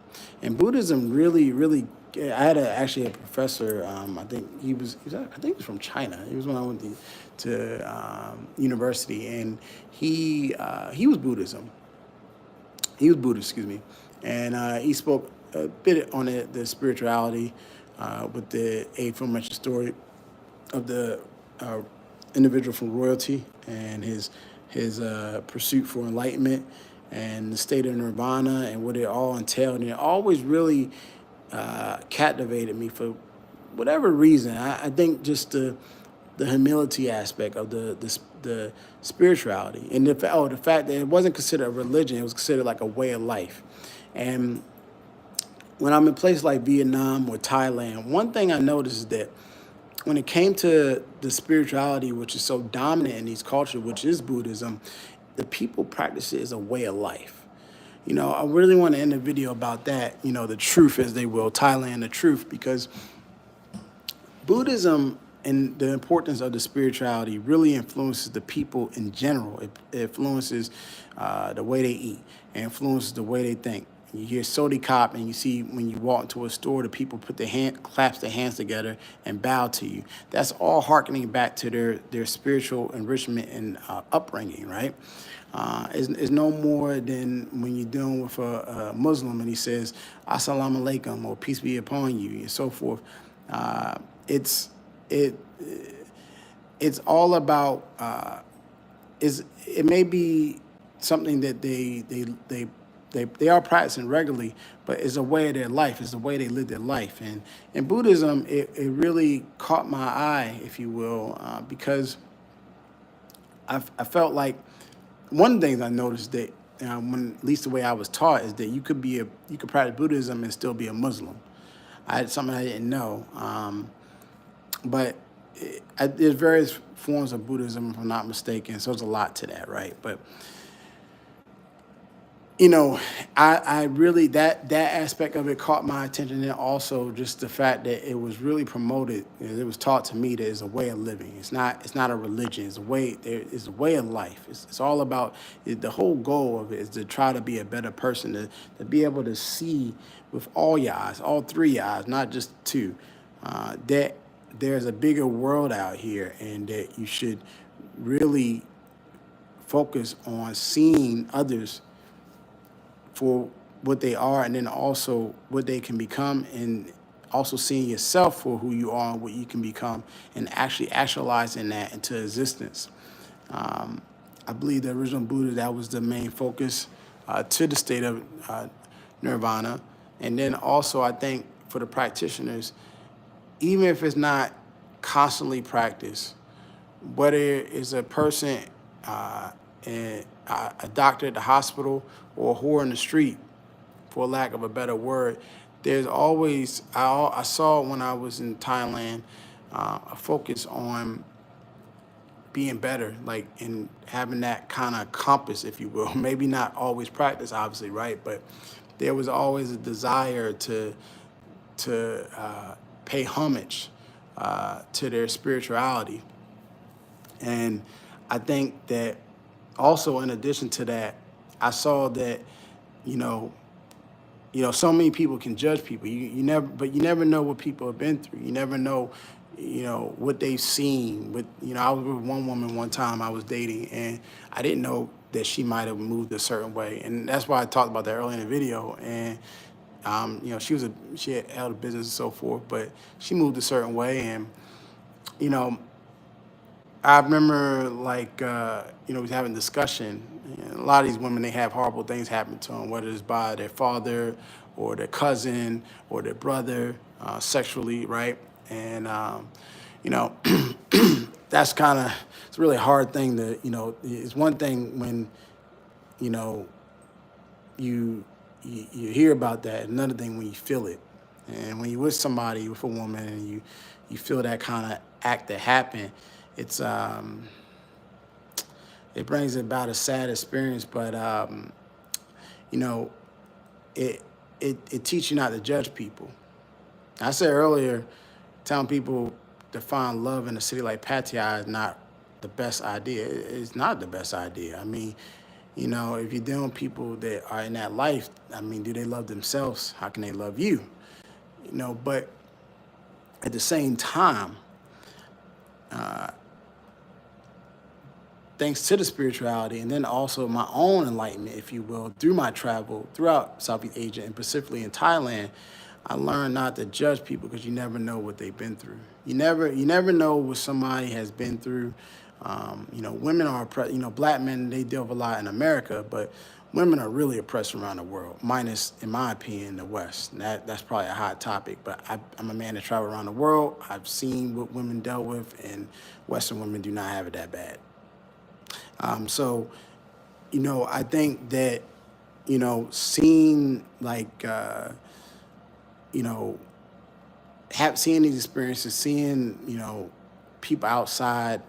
And Buddhism really, I had actually a professor. I think I think he was from China. He was when I went to university, and he was Buddhism. He was Buddhist, excuse me, and he spoke a bit on the spirituality with the aforementioned story of the individual from royalty and his pursuit for enlightenment and the state of nirvana and what it all entailed. And it always really captivated me for whatever reason. I think just the humility aspect of the spirituality, and the fact that it wasn't considered a religion; it was considered like a way of life. And when I'm in places like Vietnam or Thailand, one thing I noticed is that when it came to the spirituality, which is so dominant in these cultures, which is Buddhism, the people practice it as a way of life. I really want to end the video about that, the truth, as they will, Thailand, the truth, because Buddhism and the importance of the spirituality really influences the people in general. It influences the way they eat. It influences the way they think. You hear Sodi Cop, and you see when you walk into a store, the people clasp their hands together and bow to you. That's all hearkening back to their spiritual enrichment and upbringing, right? It's no more than when you're dealing with a Muslim and he says, "Assalamu alaikum," or "Peace be upon you," and so forth. It's all about it may be something that they are practicing regularly, but it's a way of their life. It's the way they live their life. And in Buddhism, it really caught my eye, if you will, because I felt like one of the things I noticed that when, at least the way I was taught, is that you could practice Buddhism and still be a Muslim. I had something I didn't know, but there's various forms of Buddhism, if I'm not mistaken. So there's a lot to that, right? But you know, I really that aspect of it caught my attention, and also just the fact that it was really promoted. It was taught to me that it's a way of living. It's not a religion. It's a way. It's a way of life. It's all about the whole goal of it is to try to be a better person, to be able to see with all your eyes, all three eyes, not just two, that there's a bigger world out here, and that you should really focus on seeing others for what they are, and then also what they can become, and also seeing yourself for who you are and what you can become, and actually actualizing that into existence. Um, I believe the original Buddha, that was the main focus to the state of nirvana. And then also, I think for the practitioners, even if it's not constantly practiced, whether it's a person, a doctor at the hospital, or a whore in the street, for lack of a better word, there's always, I saw when I was in Thailand, a focus on being better, like in having that kind of compass, if you will. Maybe not always practice, obviously, right? But there was always a desire to pay homage to their spirituality. And I think that also, in addition to that, I saw that, you know, so many people can judge people. But you never know what people have been through. You never know, what they've seen. I was with one woman one time I was dating, and I didn't know that she might have moved a certain way, and that's why I talked about that earlier in the video. And she had held a business and so forth, but she moved a certain way, and you know, I remember, like, we was having a discussion. A lot of these women, they have horrible things happen to them, whether it's by their father or their cousin or their brother, sexually, right? And, you know, that's kind of, it's a really hard thing to, it's one thing when, you know, you hear about that, another thing when you feel it. And when you're with somebody, with a woman, and you feel that kind of act that happened, it's it brings about a sad experience, but you know, it it teaches you not to judge people. I said earlier, telling people to find love in a city like Pattaya is not the best idea. It's not the best idea. I mean, if you're dealing with people that are in that life, I mean, do they love themselves? How can they love you? But at the same time, thanks to the spirituality, and then also my own enlightenment, if you will, through my travel throughout Southeast Asia and specifically in Thailand, I learned not to judge people, because you never know what they've been through. You never know what somebody has been through. Women are black men, they deal with a lot in America, but women are really oppressed around the world, minus, in my opinion, the West. And that's probably a hot topic, but I'm a man that traveled around the world. I've seen what women dealt with, and Western women do not have it that bad. So, I think that, seeing, like, seeing these experiences, seeing, people outside,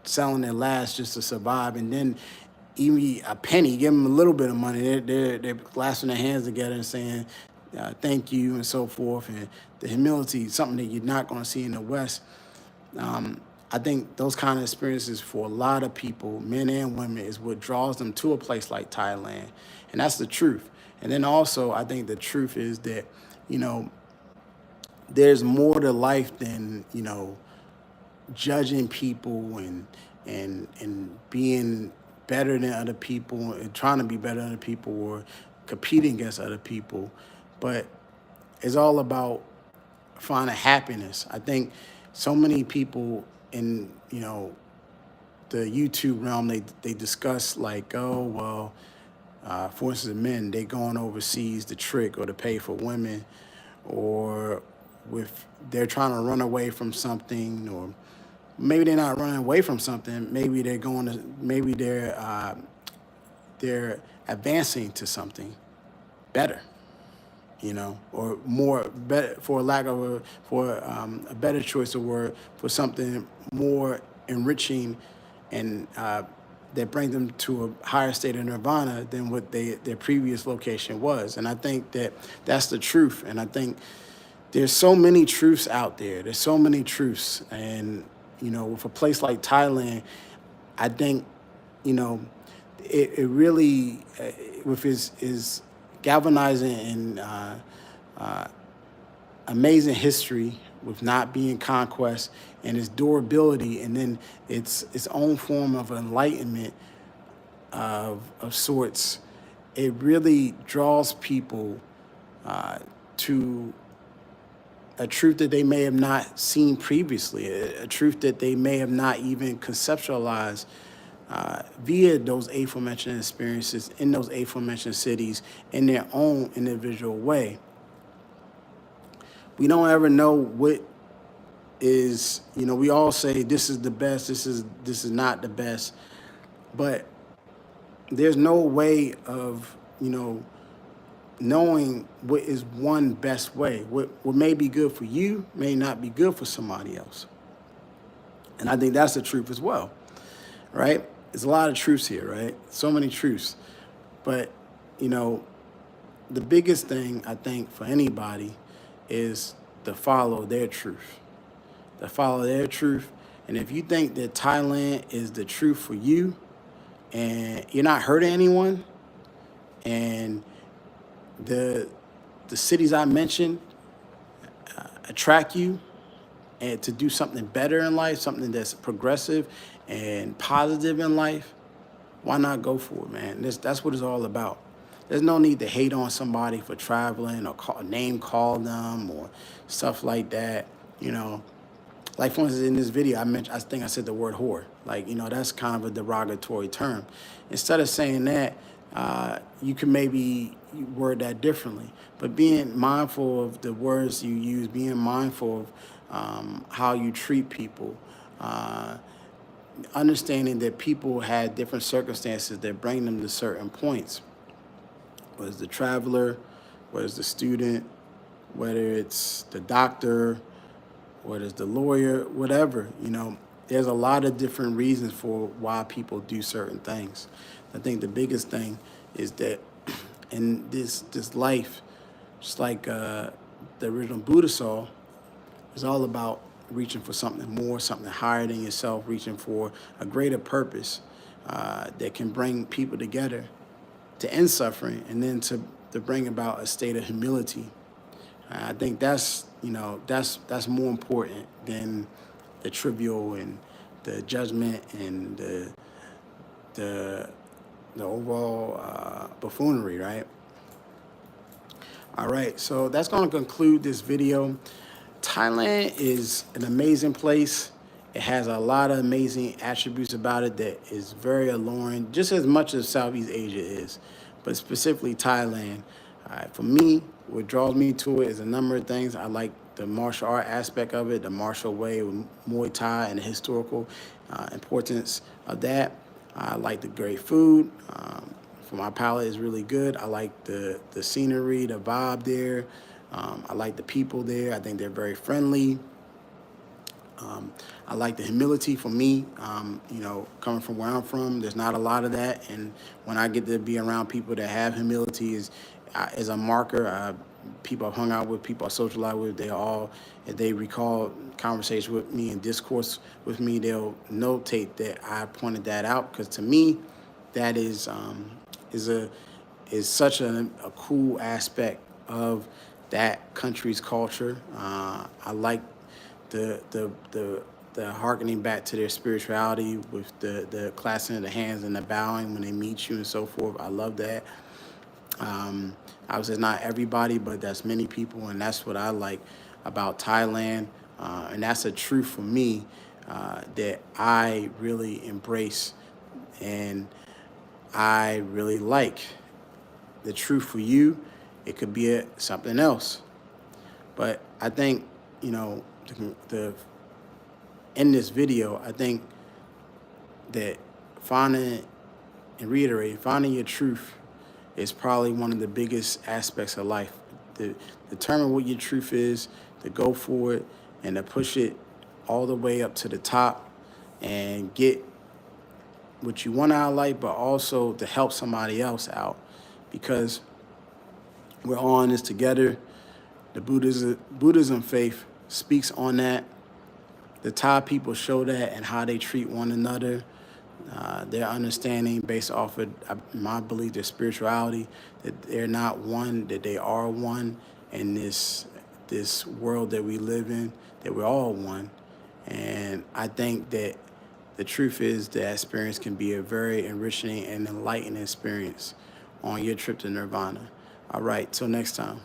selling their lives just to survive, and then even a penny, give them a little bit of money, they're clasping their hands together and saying, thank you, and so forth. And the humility, something that you're not going to see in the West. I think those kind of experiences for a lot of people, men and women, is what draws them to a place like Thailand. And that's the truth. And then also, I think the truth is that, there's more to life than, judging people and being better than other people and trying to be better than other people or competing against other people. But it's all about finding happiness. I think so many people in, the YouTube realm, they discuss, like, oh, well, for instance, men, they going overseas to trick or to pay for women, or they're trying to run away from something, or maybe they're not running away from something. Maybe they're advancing to something better, or more better, for a better choice of word, for something more enriching and that bring them to a higher state of nirvana than what their previous location was. And I think that that's the truth. And I think there's so many truths out there. There's so many truths. And, with a place like Thailand, I think, it really, with his galvanizing and amazing history, with not being conquest, and its durability, and then its own form of enlightenment of sorts, it really draws people to a truth that they may have not seen previously, a truth that they may have not even conceptualized via those aforementioned experiences in those aforementioned cities in their own individual way. We don't ever know what is, we all say this is the best, this is not the best, but there's no way of, knowing what is one best way. What may be good for you may not be good for somebody else. And I think that's the truth as well, right? There's a lot of truths here, right? So many truths. But, the biggest thing I think for anybody is to follow their truth. To follow their truth. And if you think that Thailand is the truth for you and you're not hurting anyone, and the cities I mentioned attract you and to do something better in life, something that's progressive and positive in life, why not go for it, man? That's what it's all about. There's no need to hate on somebody for traveling or name call them or stuff like that. Like, for instance, in this video, I think I said the word whore. Like, that's kind of a derogatory term. Instead of saying that, you can maybe word that differently. But being mindful of the words you use, being mindful of how you treat people, understanding that people had different circumstances that bring them to certain points. Whether it's the traveler, whether it's the student, whether it's the doctor, whether it's the lawyer, whatever, there's a lot of different reasons for why people do certain things. I think the biggest thing is that in this life, just like the original Buddha saw, is all about reaching for something more, something higher than yourself, reaching for a greater purpose that can bring people together to end suffering, and then to bring about a state of humility. I think that's more important than the trivial and the judgment and the overall buffoonery, right? All right, so that's going to conclude this video. Thailand is an amazing place. It has a lot of amazing attributes about it that is very alluring, just as much as Southeast Asia is, but specifically Thailand. For me, what draws me to it is a number of things. I like the martial art aspect of it, the martial way with Muay Thai and the historical importance of that. I like the great food. For my palate, is really good. I like the scenery, the vibe there. I like the people there. I think they're very friendly. I like the humility. For me, coming from where I'm from, there's not a lot of that. And when I get to be around people that have humility is a marker. People I've hung out with, people I socialize with, if they recall conversation with me and discourse with me, they'll notate that I pointed that out, because to me, that is such a cool aspect of that country's culture. I like the harkening back to their spirituality with the clasping of the hands and the bowing when they meet you and so forth. I love that. Obviously, it's not everybody, but that's many people, and that's what I like about Thailand. And that's a truth for me that I really embrace and I really like. The truth for you, it could be something else. But I think, in this video, I think that finding your truth is probably one of the biggest aspects of life. To determine what your truth is, to go for it, and to push it all the way up to the top and get what you want out of life, but also to help somebody else out, because we're all in this together. The Buddhism faith speaks on that. The Thai people show that and how they treat one another. Their understanding based off of my belief, their spirituality, that they're not one, that they are one in this world that we live in, that we're all one. And I think that the truth is that experience can be a very enriching and enlightening experience on your trip to Nirvana. All right, till next time.